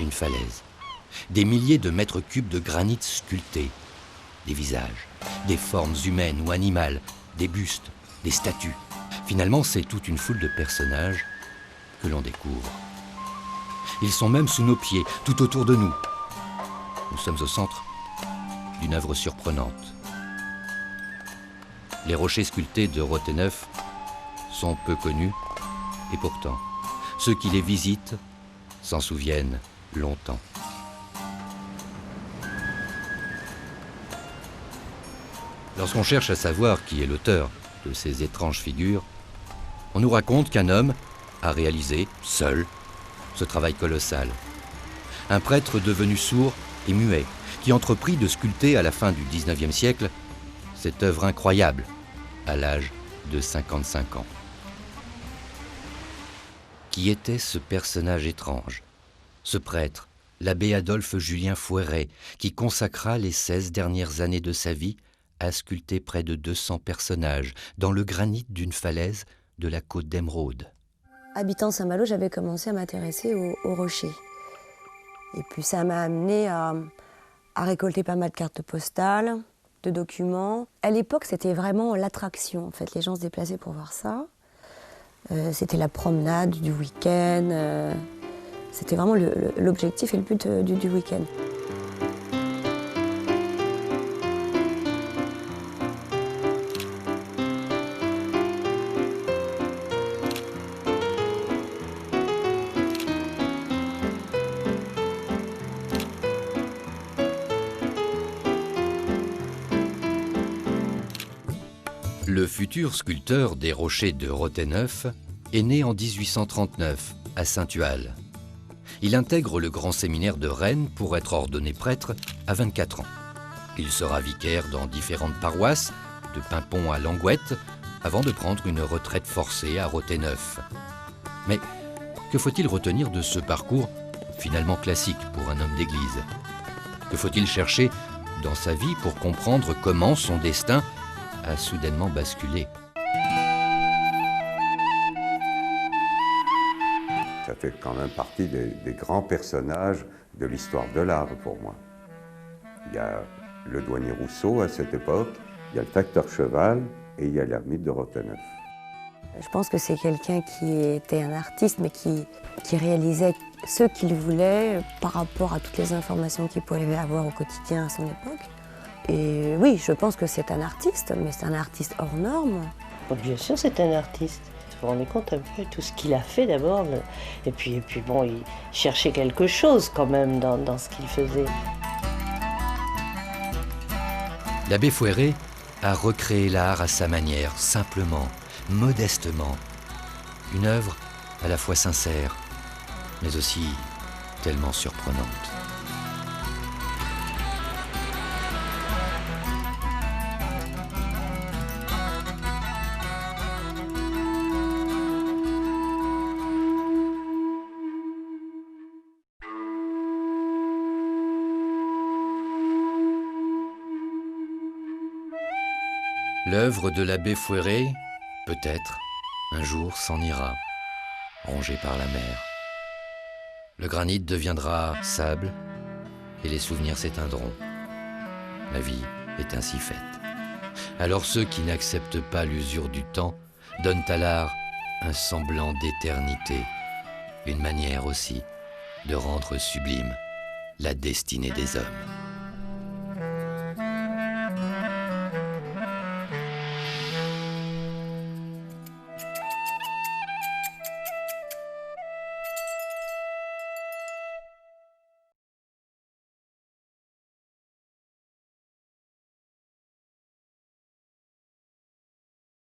une falaise. Des milliers de mètres cubes de granit sculptés. Des visages, des formes humaines ou animales, des bustes, des statues. Finalement, c'est toute une foule de personnages que l'on découvre. Ils sont même sous nos pieds, tout autour de nous. Nous sommes au centre d'une œuvre surprenante. Les rochers sculptés de Rotheneuf sont peu connus, et pourtant, ceux qui les visitent s'en souviennent longtemps. Lorsqu'on cherche à savoir qui est l'auteur de ces étranges figures, on nous raconte qu'un homme a réalisé, seul, ce travail colossal. Un prêtre devenu sourd et muet, qui entreprit de sculpter à la fin du XIXe siècle cette œuvre incroyable, à l'âge de 55 ans. Qui était ce personnage étrange? Ce prêtre, l'abbé Adolphe Julien Fouéré, qui consacra les 16 dernières années de sa vie à sculpter près de 200 personnages dans le granit d'une falaise de la côte d'Émeraude. Habitant Saint-Malo, j'avais commencé à m'intéresser aux rochers. Et puis ça m'a amené à récolter pas mal de cartes postales, de documents. À l'époque, c'était vraiment l'attraction. En fait, les gens se déplaçaient pour voir ça. C'était la promenade du week-end. C'était vraiment l'objectif et le but du week-end. Le futur sculpteur des rochers de Rotheneuf est né en 1839 à Saint-Tual. Il intègre le grand séminaire de Rennes pour être ordonné prêtre à 24 ans. Il sera vicaire dans différentes paroisses, de Paimpont à Langouette, avant de prendre une retraite forcée à Rotheneuf. Mais que faut-il retenir de ce parcours finalement classique pour un homme d'église? Que faut-il chercher dans sa vie pour comprendre comment son destin a soudainement basculé? Ça fait quand même partie des grands personnages de l'histoire de l'art pour moi. Il y a le douanier Rousseau à cette époque, il y a le facteur Cheval et il y a l'ermite de Rotheneuf. Je pense que c'est quelqu'un qui était un artiste, mais qui réalisait ce qu'il voulait par rapport à toutes les informations qu'il pouvait avoir au quotidien à son époque. Et oui, je pense que c'est un artiste, mais c'est un artiste hors norme. Bien sûr, c'est un artiste. Vous vous rendez compte un peu tout ce qu'il a fait d'abord. Et puis bon, il cherchait quelque chose quand même dans ce qu'il faisait. L'abbé Fouéré a recréé l'art à sa manière, simplement, modestement. Une œuvre à la fois sincère, mais aussi tellement surprenante. L'œuvre de l'abbé Fouéré, peut-être, un jour s'en ira, rongée par la mer. Le granit deviendra sable et les souvenirs s'éteindront. La vie est ainsi faite. Alors ceux qui n'acceptent pas l'usure du temps donnent à l'art un semblant d'éternité, une manière aussi de rendre sublime la destinée des hommes.